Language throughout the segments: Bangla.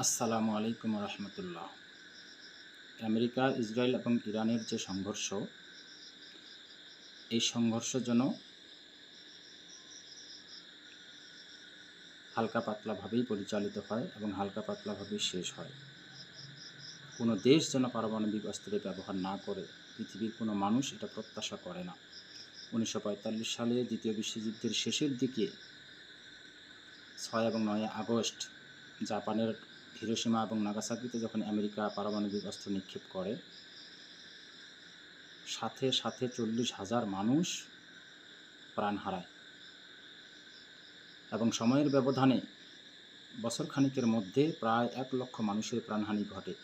আসসালামু আলাইকুম রহমতুল্লাহ। আমেরিকা, ইসরায়েল এবং ইরানের যে সংঘর্ষ, এই সংঘর্ষ যেন হালকা পাতলাভাবেই পরিচালিত হয় এবং হালকা পাতলাভাবেই শেষ হয়। কোনো দেশ যেন পারমাণবিক অস্ত্রের ব্যবহার না করে, পৃথিবীর কোনো মানুষ এটা প্রত্যাশা করে না। 1945 সালে দ্বিতীয় বিশ্বযুদ্ধের শেষের দিকে 6 এবং 9 আগস্ট জাপানের হিরোশিমা এবং নাগাসাকিতে যখন আমেরিকা পারমাণবিক অস্ত্র নিক্ষেপ করে, সাথে সাথে 40,000 মানুষ প্রাণ হারায় এবং সময়ের ব্যবধানে বছরখানেকের মধ্যে প্রায় 1 লক্ষ মানুষের প্রাণহানি ঘটে।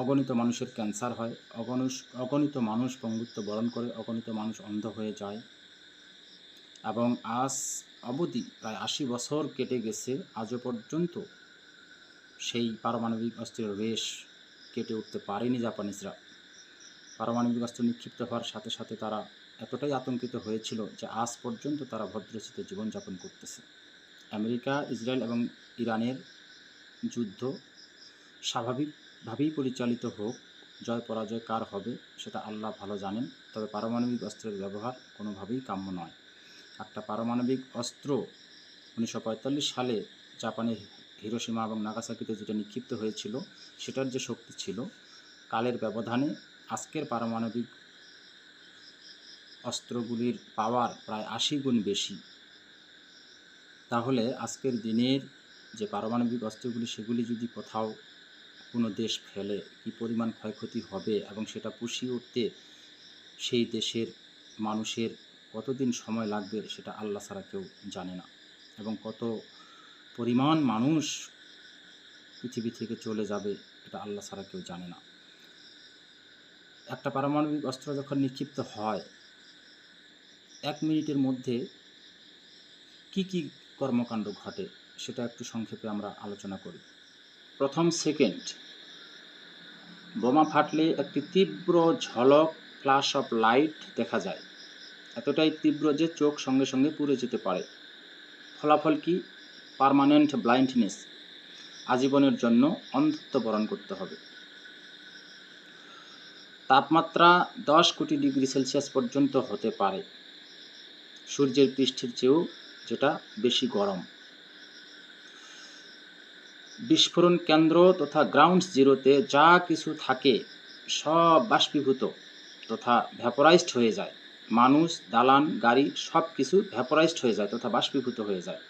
অগণিত মানুষের ক্যান্সার হয়, অগণিত মানুষ পঙ্গুত্ব বরণ করে, অগণিত মানুষ অন্ধ হয়ে যায় এবং আজ অবধি প্রায় 80 বছর কেটে গেছে, আজও পর্যন্ত সেই পারমাণবিক অস্ত্রের রেশ কেটে উঠতে পারেনি জাপানিজরা। পারমাণবিক অস্ত্র নিক্ষিপ্ত হওয়ার সাথে সাথে তারা এতটাই আতঙ্কিত হয়েছিল যে আজ পর্যন্ত তারা ভদ্রচিত্তে জীবনযাপন করতেছে। আমেরিকা, ইসরায়েল এবং ইরানের যুদ্ধ স্বাভাবিকভাবেই পরিচালিত হোক, জয় পরাজয় কার হবে সেটা আল্লাহ ভালো জানেন, তবে পারমাণবিক অস্ত্রের ব্যবহার কোনোভাবেই কাম্য নয়। একটা পারমাণবিক অস্ত্র 1945 সালে জাপানের হিরোশিমা এবং নাগাসাকিতে যেটা নিক্ষিপ্ত হয়েছিল, সেটার যে শক্তি ছিল, কালের ব্যবধানে আজকের পারমাণবিক অস্ত্রগুলির পাওয়ার প্রায় 80 গুণ বেশি। তাহলে আজকের দিনের যে পারমাণবিক অস্ত্রগুলি, সেগুলি যদি কোথাও কোনো দেশ ফেলে কী পরিমাণ ক্ষয়ক্ষতি হবে এবং সেটা পুষিয়ে উঠতে সেই দেশের মানুষের কতদিন সময় লাগবে সেটা আল্লাহ ছাড়া কেউ জানে না, এবং কত পরিমাণ মানুষ পৃথিবী থেকে চলে যাবে এটা আল্লাহ ছাড়া কেউ জানে না। একটা পারমাণবিক অস্ত্র যখন নিক্ষিপ্ত হয়, 1 মিনিটের মধ্যে কি কি কর্মকাণ্ড ঘটে সেটা একটু সংক্ষেপে আমরা আলোচনা করি। প্রথম সেকেন্ড, বোমা ফাটলে একটি তীব্র ঝলক, ফ্ল্যাশ অফ লাইট দেখা যায়, এতটাই তীব্র যে চোখ সঙ্গে সঙ্গে পুড়ে যেতে পারে। ফলাফল কি? পার্মানেন্ট ব্লাইন্ডনেস, আজীবনের জন্য অন্ধত্ব বরণ করতে হবে। তাপমাত্রা 10 কোটি ডিগ্রি সেলসিয়াস পর্যন্ত হতে পারে, সূর্যের পৃষ্ঠের চেয়েও যেটা বেশি গরম। বিস্ফোরণ কেন্দ্র তথা গ্রাউন্ড জিরোতে যা কিছু থাকে সব বাষ্পীভূত তথা ভ্যাপোরাইজড হয়ে যায়। মানুষ, দালান, গাড়ি সব কিছু ভ্যাপোরাইজড হয়ে যায় তথা বাষ্পীভূত হয়ে যায়।